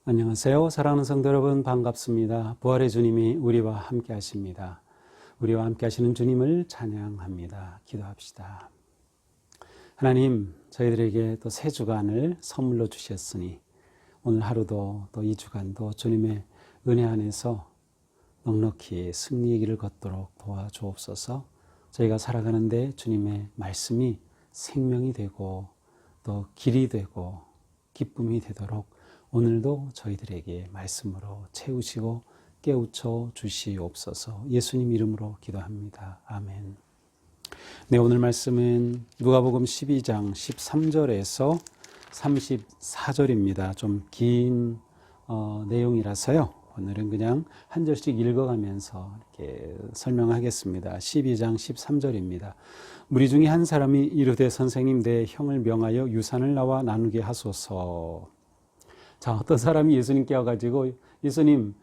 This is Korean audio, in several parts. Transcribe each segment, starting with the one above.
안녕하세요. 사랑하는 성도 여러분, 반갑습니다. 부활의 주님이 우리와 함께 하십니다. 우리와 함께 하시는 주님을 찬양합니다. 기도합시다. 하나님, 저희들에게 또 새 주간을 선물로 주셨으니 오늘 하루도 또 이 주간도 주님의 은혜 안에서 넉넉히 승리의 길을 걷도록 도와주옵소서. 저희가 살아가는데 주님의 말씀이 생명이 되고 또 길이 되고 기쁨이 되도록 오늘도 저희들에게 말씀으로 채우시고 깨우쳐 주시옵소서. 예수님 이름으로 기도합니다. 아멘. 네, 오늘 말씀은 누가복음 12장 13절에서 34절입니다. 좀 긴 내용이라서요. 오늘은 그냥 한 절씩 읽어가면서 이렇게 설명하겠습니다. 12장 13절입니다. 무리 중에 한 사람이 이르되 선생님, 내 형을 명하여 유산을 나와 나누게 하소서. 자, 어떤 사람이 예수님께 와가지고 예수님,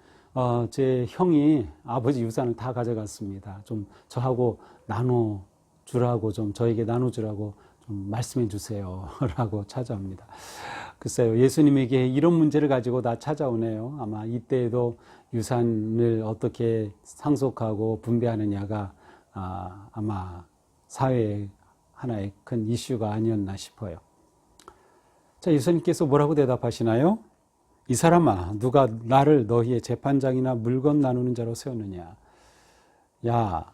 제 형이 아버지 유산을 다 가져갔습니다. 좀 저하고 나눠주라고, 좀 저에게 나눠주라고 좀 말씀해 주세요. 라고 찾아옵니다. 글쎄요, 예수님에게 이런 문제를 가지고 다 찾아오네요. 아마 이때에도 유산을 어떻게 상속하고 분배하느냐가 아마 사회의 하나의 큰 이슈가 아니었나 싶어요. 자, 예수님께서 뭐라고 대답하시나요? 이 사람아, 누가 나를 너희의 재판장이나 물건 나누는 자로 세우느냐? 야,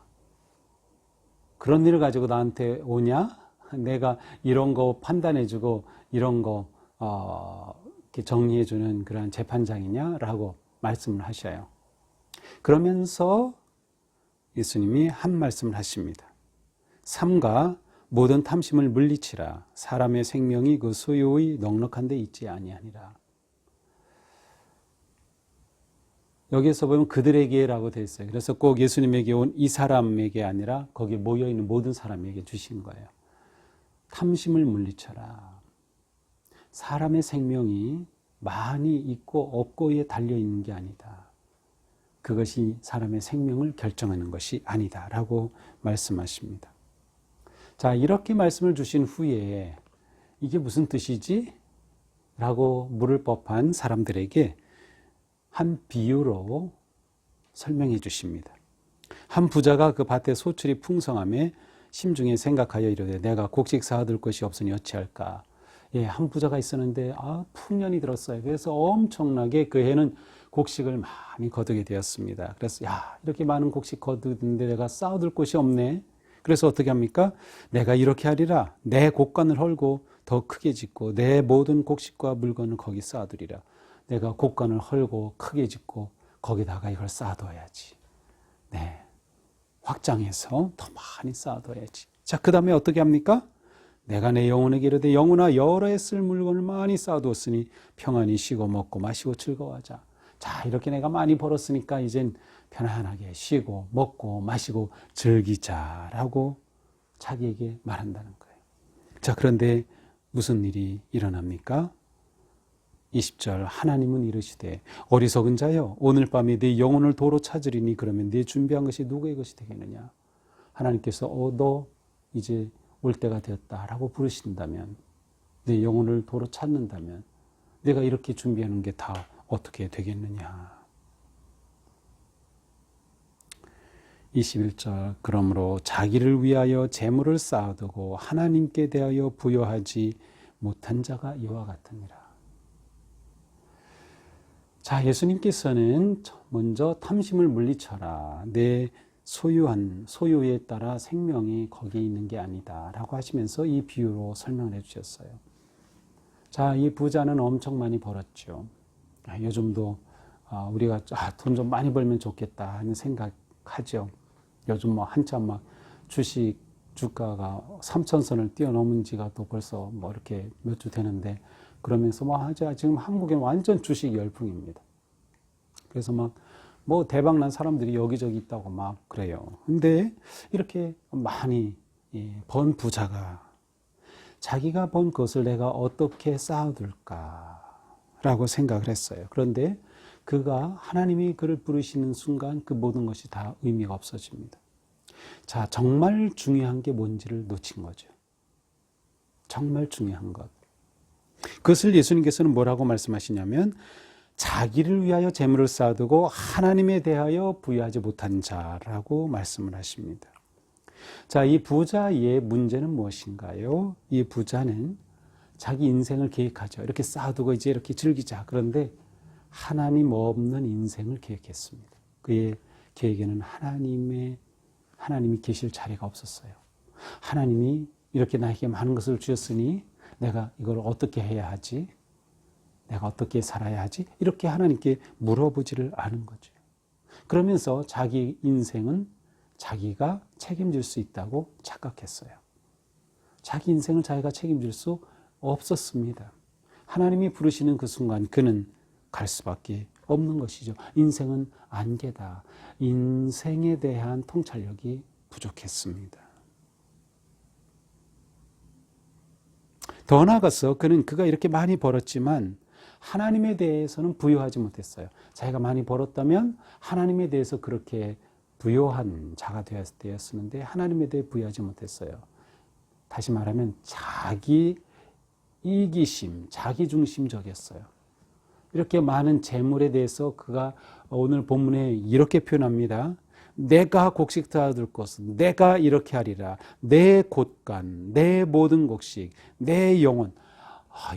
그런 일을 가지고 나한테 오냐? 내가 이런 거 판단해주고 이런 거 이렇게 정리해주는 그런 재판장이냐? 라고 말씀을 하셔요. 그러면서 예수님이 한 말씀을 하십니다. 삼가 모든 탐심을 물리치라. 사람의 생명이 그 소유의 넉넉한 데 있지 아니하니라. 여기에서 보면 그들에게라고 되어 있어요. 그래서 꼭 예수님에게 온 이 사람에게 아니라 거기에 모여있는 모든 사람에게 주신 거예요. 탐심을 물리쳐라. 사람의 생명이 많이 있고 없고에 달려있는 게 아니다. 그것이 사람의 생명을 결정하는 것이 아니다. 라고 말씀하십니다. 자, 이렇게 말씀을 주신 후에 이게 무슨 뜻이지? 라고 물을 법한 사람들에게 한 비유로 설명해 주십니다. 한 부자가 그 밭에 소출이 풍성함에 심중에 생각하여 이르되 내가 곡식 쌓아둘 것이 없으니 어찌할까? 예, 한 부자가 있었는데 풍년이 들었어요. 그래서 엄청나게 그 해는 곡식을 많이 거두게 되었습니다. 그래서 이렇게 많은 곡식 거두는데 내가 쌓아둘 곳이 없네. 그래서 어떻게 합니까? 내가 이렇게 하리라. 내 곡간을 헐고 더 크게 짓고 내 모든 곡식과 물건을 거기 쌓아두리라. 내가 곡간을 헐고 크게 짓고 거기다가 이걸 쌓아둬야지. 네, 확장해서 더 많이 쌓아둬야지. 자, 그 다음에 어떻게 합니까? 내가 내 영혼에게 이르되 영혼아, 여러 해 쓸 물건을 많이 쌓아두었으니 평안히 쉬고 먹고 마시고 즐거워하자. 자, 이렇게 내가 많이 벌었으니까 이젠 편안하게 쉬고 먹고 마시고 즐기자라고 자기에게 말한다는 거예요. 자, 그런데 무슨 일이 일어납니까? 20절, 하나님은 이르시되 어리석은 자여, 오늘 밤에 네 영혼을 도로 찾으리니 그러면 네 준비한 것이 누구의 것이 되겠느냐? 하나님께서 너 이제 올 때가 되었다라고 부르신다면, 내 영혼을 도로 찾는다면 내가 이렇게 준비하는 게 다 어떻게 되겠느냐? 21절, 그러므로 자기를 위하여 재물을 쌓아두고 하나님께 대하여 부여하지 못한 자가 이와 같으니라. 자, 예수님께서는 먼저 탐심을 물리쳐라. 내 소유에 따라 생명이 거기에 있는 게 아니다 라고 하시면서 이 비유로 설명을 해주셨어요. 자, 이 부자는 엄청 많이 벌었죠. 요즘도 우리가 돈 좀 많이 벌면 좋겠다 하는 생각하죠. 요즘 한참 주식 주가가 3,000선을 뛰어넘은 지가 또 벌써 이렇게 몇 주 되는데, 그러면서 지금 한국에는 완전 주식 열풍입니다. 그래서 대박난 사람들이 여기저기 있다고 그래요. 근데 이렇게 많이 번 부자가 자기가 번 것을 내가 어떻게 쌓아둘까라고 생각을 했어요. 그런데 그가 하나님이 그를 부르시는 순간 그 모든 것이 다 의미가 없어집니다. 자, 정말 중요한 게 뭔지를 놓친 거죠. 정말 중요한 것. 그것을 예수님께서는 뭐라고 말씀하시냐면 자기를 위하여 재물을 쌓아두고 하나님에 대하여 부여하지 못한 자라고 말씀을 하십니다. 자, 이 부자의 문제는 무엇인가요? 이 부자는 자기 인생을 계획하죠. 이렇게 쌓아두고 이제 이렇게 즐기자. 그런데 하나님 없는 인생을 계획했습니다. 그의 계획에는 하나님이 계실 자리가 없었어요. 하나님이 이렇게 나에게 많은 것을 주셨으니 내가 이걸 어떻게 해야 하지? 내가 어떻게 살아야 하지? 이렇게 하나님께 물어보지를 않은 거죠. 그러면서 자기 인생은 자기가 책임질 수 있다고 착각했어요. 자기 인생을 자기가 책임질 수 없었습니다. 하나님이 부르시는 그 순간 그는 갈 수밖에 없는 것이죠. 인생은 안개다. 인생에 대한 통찰력이 부족했습니다. 더 나아가서 그가 이렇게 많이 벌었지만 하나님에 대해서는 부여하지 못했어요. 자기가 많이 벌었다면 하나님에 대해서 그렇게 부여한 자가 되었었는데 하나님에 대해 부여하지 못했어요. 다시 말하면 자기 이기심, 자기중심적이었어요. 이렇게 많은 재물에 대해서 그가 오늘 본문에 이렇게 표현합니다. 내가 곡식 쌓아둘 것은 내가 이렇게 하리라. 내 곳간, 내 모든 곡식, 내 영혼.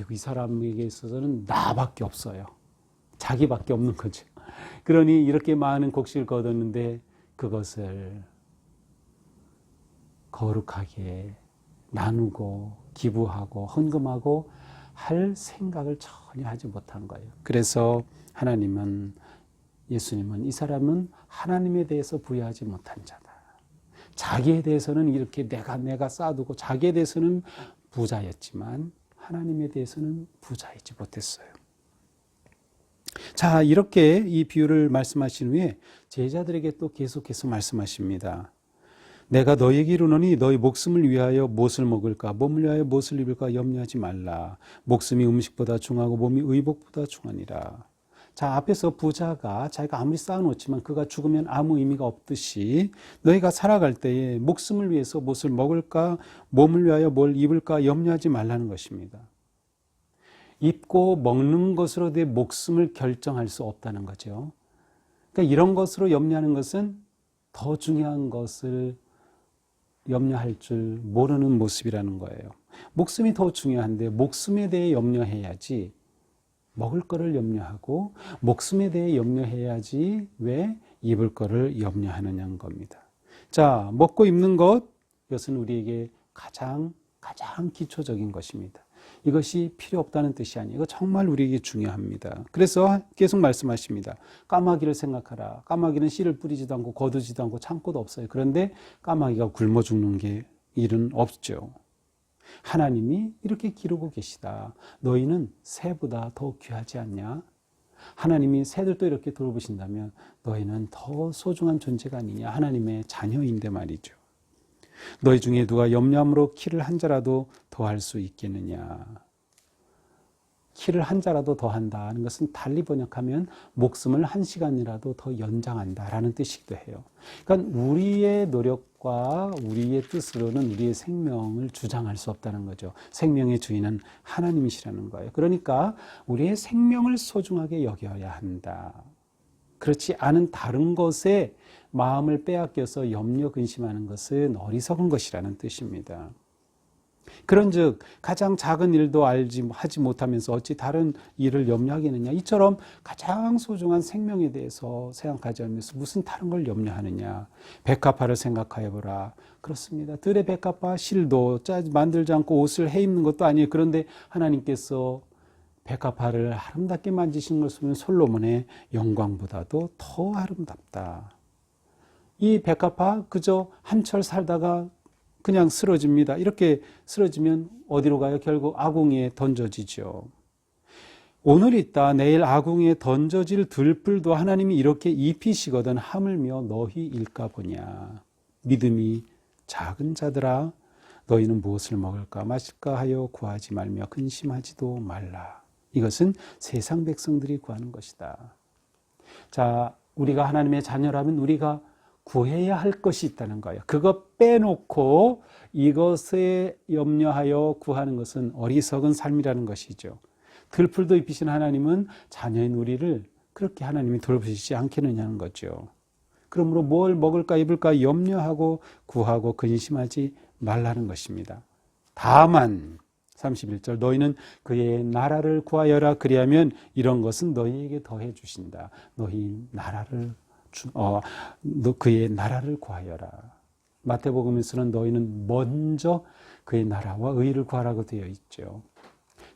이 사람에게 있어서는 나밖에 없어요. 자기밖에 없는 거죠. 그러니 이렇게 많은 곡식을 거뒀는데 그것을 거룩하게 나누고 기부하고 헌금하고 할 생각을 전혀 하지 못한 거예요. 그래서 예수님은 이 사람은 하나님에 대해서 부여하지 못한 자다. 자기에 대해서는 이렇게 내가 쌓아두고 자기에 대해서는 부자였지만 하나님에 대해서는 부자이지 못했어요. 자, 이렇게 이 비유를 말씀하신 후에 제자들에게 또 계속해서 말씀하십니다. 내가 너희에게 이르노니 너희 목숨을 위하여 무엇을 먹을까 몸을 위하여 무엇을 입을까 염려하지 말라. 목숨이 음식보다 중하고 몸이 의복보다 중하니라. 자, 앞에서 부자가 자기가 아무리 쌓아놓지만 그가 죽으면 아무 의미가 없듯이 너희가 살아갈 때에 목숨을 위해서 무엇을 먹을까 몸을 위하여 뭘 입을까 염려하지 말라는 것입니다. 입고 먹는 것으로 내 목숨을 결정할 수 없다는 거죠. 그러니까 이런 것으로 염려하는 것은 더 중요한 것을 염려할 줄 모르는 모습이라는 거예요. 목숨이 더 중요한데 목숨에 대해 염려해야지 먹을 거를 염려하고 목숨에 대해 염려해야지 왜 입을 거를 염려하느냐는 겁니다. 자, 먹고 입는 것, 이것은 우리에게 가장 기초적인 것입니다. 이것이 필요 없다는 뜻이 아니에요. 이거 정말 우리에게 중요합니다. 그래서 계속 말씀하십니다. 까마귀를 생각하라. 까마귀는 씨를 뿌리지도 않고 거두지도 않고 창고도 없어요. 그런데 까마귀가 굶어 죽는 게 일은 없죠. 하나님이 이렇게 기르고 계시다. 너희는 새보다 더 귀하지 않냐? 하나님이 새들도 이렇게 돌보신다면 너희는 더 소중한 존재가 아니냐? 하나님의 자녀인데 말이죠. 너희 중에 누가 염려함으로 키를 한 자라도 더할 수 있겠느냐? 키를 한 자라도 더한다는 것은 달리 번역하면 목숨을 1시간이라도 더 연장한다라는 뜻이기도 해요. 그러니까 우리의 노력과 우리의 뜻으로는 우리의 생명을 주장할 수 없다는 거죠. 생명의 주인은 하나님이시라는 거예요. 그러니까 우리의 생명을 소중하게 여겨야 한다. 그렇지 않은 다른 것에 마음을 빼앗겨서 염려 근심하는 것은 어리석은 것이라는 뜻입니다. 그런즉 가장 작은 일도 하지 못하면서 어찌 다른 일을 염려하겠느냐. 이처럼 가장 소중한 생명에 대해서 생각하지 않으면서 무슨 다른 걸 염려하느냐. 백합화를 생각하여 보라. 그렇습니다. 들의 백합화 실도 만들지 않고 옷을 해 입는 것도 아니에요. 그런데 하나님께서 백합화를 아름답게 만지신 것을 보면 솔로몬의 영광보다도 더 아름답다. 이 백합화 그저 한철 살다가 그냥 쓰러집니다. 이렇게 쓰러지면 어디로 가요? 결국 아궁이에 던져지죠. 오늘 있다 내일 아궁이에 던져질 들불도 하나님이 이렇게 입히시거든 하물며 너희 일까 보냐. 믿음이 작은 자들아 너희는 무엇을 먹을까 마실까 하여 구하지 말며 근심하지도 말라. 이것은 세상 백성들이 구하는 것이다. 자, 우리가 하나님의 자녀라면 우리가 구해야 할 것이 있다는 거예요. 그거 빼놓고 이것에 염려하여 구하는 것은 어리석은 삶이라는 것이죠. 들풀도 입히신 하나님은 자녀인 우리를 그렇게 하나님이 돌보시지 않겠느냐는 거죠. 그러므로 뭘 먹을까 입을까 염려하고 구하고 근심하지 말라는 것입니다. 다만 31절 너희는 그의 나라를 구하여라. 그리하면 이런 것은 너희에게 더해 주신다. 그의 나라를 구하여라. 마태복음에서는 너희는 먼저 그의 나라와 의를 구하라고 되어 있죠.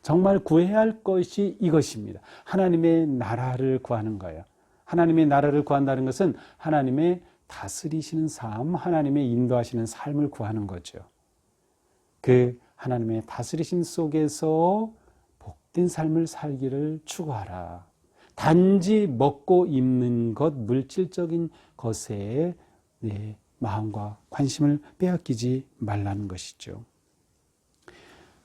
정말 구해야 할 것이 이것입니다. 하나님의 나라를 구하는 거예요. 하나님의 나라를 구한다는 것은 하나님의 다스리시는 삶, 하나님의 인도하시는 삶을 구하는 거죠. 그 하나님의 다스리심 속에서 복된 삶을 살기를 추구하라. 단지 먹고 입는 것, 물질적인 것에 내 마음과 관심을 빼앗기지 말라는 것이죠.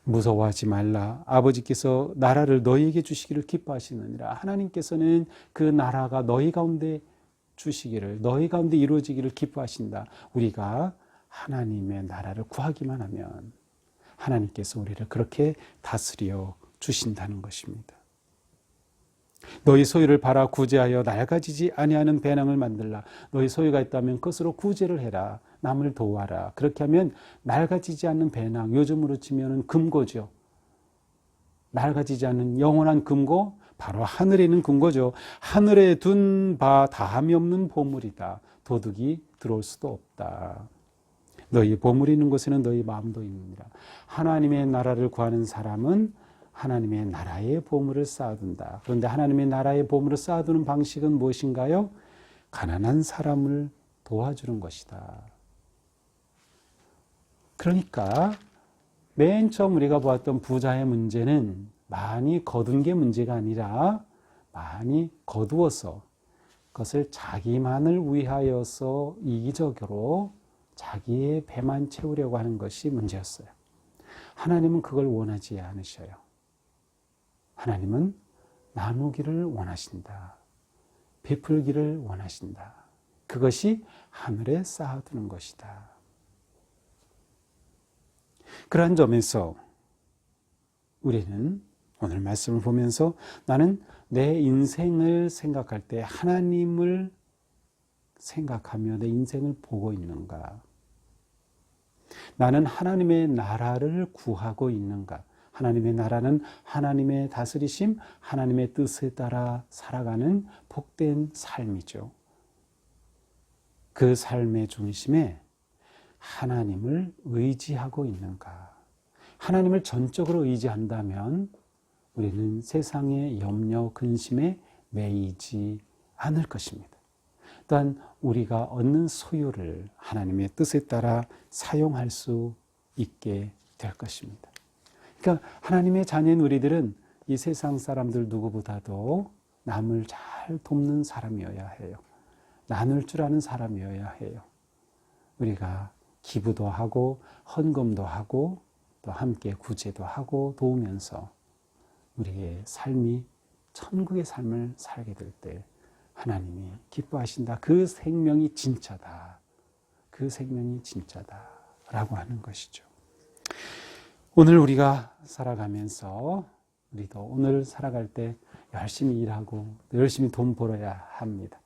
무서워하지 말라. 아버지께서 나라를 너희에게 주시기를 기뻐하시느니라. 하나님께서는 그 나라가 너희 가운데 주시기를, 너희 가운데 이루어지기를 기뻐하신다. 우리가 하나님의 나라를 구하기만 하면 하나님께서 우리를 그렇게 다스려 주신다는 것입니다. 너희 소유를 팔아 구제하여 낡아지지 아니하는 배낭을 만들라. 너희 소유가 있다면 그것으로 구제를 해라. 남을 도와라. 그렇게 하면 낡아지지 않는 배낭, 요즘으로 치면 금고죠. 낡아지지 않는 영원한 금고, 바로 하늘에 있는 금고죠. 하늘에 둔 바 다함이 없는 보물이다. 도둑이 들어올 수도 없다. 너희 보물이 있는 곳에는 너희 마음도 있느니라. 하나님의 나라를 구하는 사람은 하나님의 나라의 보물을 쌓아둔다. 그런데 하나님의 나라의 보물을 쌓아두는 방식은 무엇인가요? 가난한 사람을 도와주는 것이다. 그러니까 맨 처음 우리가 보았던 부자의 문제는 많이 거둔 게 문제가 아니라 많이 거두어서 그것을 자기만을 위하여서 이기적으로 자기의 배만 채우려고 하는 것이 문제였어요. 하나님은 그걸 원하지 않으셔요. 하나님은 나누기를 원하신다. 베풀기를 원하신다. 그것이 하늘에 쌓아두는 것이다. 그러한 점에서 우리는 오늘 말씀을 보면서 나는 내 인생을 생각할 때 하나님을 생각하며 내 인생을 보고 있는가? 나는 하나님의 나라를 구하고 있는가? 하나님의 나라는 하나님의 다스리심, 하나님의 뜻에 따라 살아가는 복된 삶이죠. 그 삶의 중심에 하나님을 의지하고 있는가? 하나님을 전적으로 의지한다면 우리는 세상의 염려, 근심에 매이지 않을 것입니다. 또한 우리가 얻는 소유를 하나님의 뜻에 따라 사용할 수 있게 될 것입니다. 그러니까 하나님의 자녀인 우리들은 이 세상 사람들 누구보다도 남을 잘 돕는 사람이어야 해요. 나눌 줄 아는 사람이어야 해요. 우리가 기부도 하고 헌금도 하고 또 함께 구제도 하고 도우면서 우리의 삶이 천국의 삶을 살게 될 때 하나님이 기뻐하신다. 그 생명이 진짜다. 그 생명이 진짜다. 라고 하는 것이죠. 오늘 우리가 살아가면서 우리도 오늘 살아갈 때 열심히 일하고 열심히 돈 벌어야 합니다.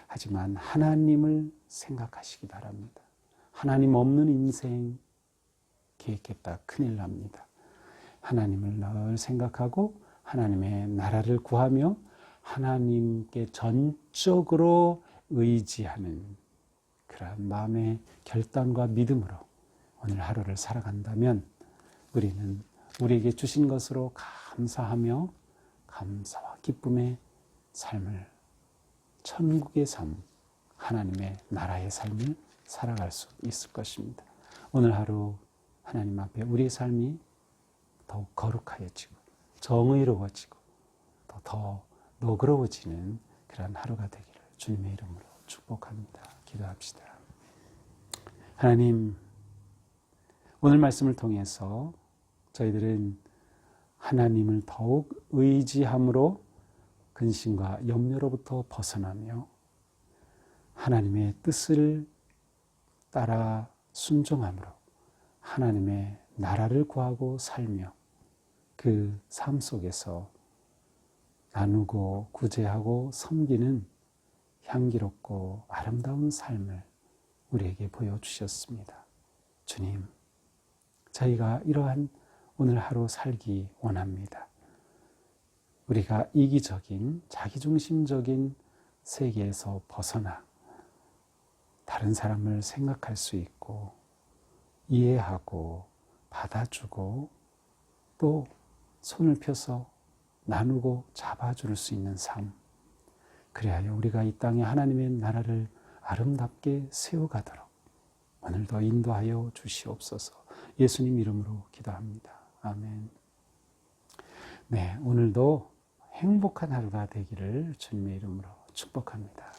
하지만 하나님을 생각하시기 바랍니다. 하나님 없는 인생 계획했다 큰일 납니다. 하나님을 늘 생각하고 하나님의 나라를 구하며 하나님께 전적으로 의지하는 그런 마음의 결단과 믿음으로 오늘 하루를 살아간다면 우리는 우리에게 주신 것으로 감사하며 감사와 기쁨의 삶을, 천국의 삶, 하나님의 나라의 삶을 살아갈 수 있을 것입니다. 오늘 하루 하나님 앞에 우리의 삶이 더욱 거룩하여지고 정의로워지고 더 너그러워지는 그런 하루가 되기를 주님의 이름으로 축복합니다. 기도합시다. 하나님, 오늘 말씀을 통해서 저희들은 하나님을 더욱 의지함으로 근심과 염려로부터 벗어나며 하나님의 뜻을 따라 순종함으로 하나님의 나라를 구하고 살며 그 삶 속에서 나누고 구제하고 섬기는 향기롭고 아름다운 삶을 우리에게 보여주셨습니다. 주님, 저희가 이러한 오늘 하루 살기 원합니다. 우리가 이기적인 자기중심적인 세계에서 벗어나 다른 사람을 생각할 수 있고 이해하고 받아주고 또 손을 펴서 나누고 잡아줄 수 있는 삶, 그래야 우리가 이 땅에 하나님의 나라를 아름답게 세워가도록 오늘도 인도하여 주시옵소서. 예수님 이름으로 기도합니다. 아멘. 네, 오늘도 행복한 하루가 되기를 주님의 이름으로 축복합니다.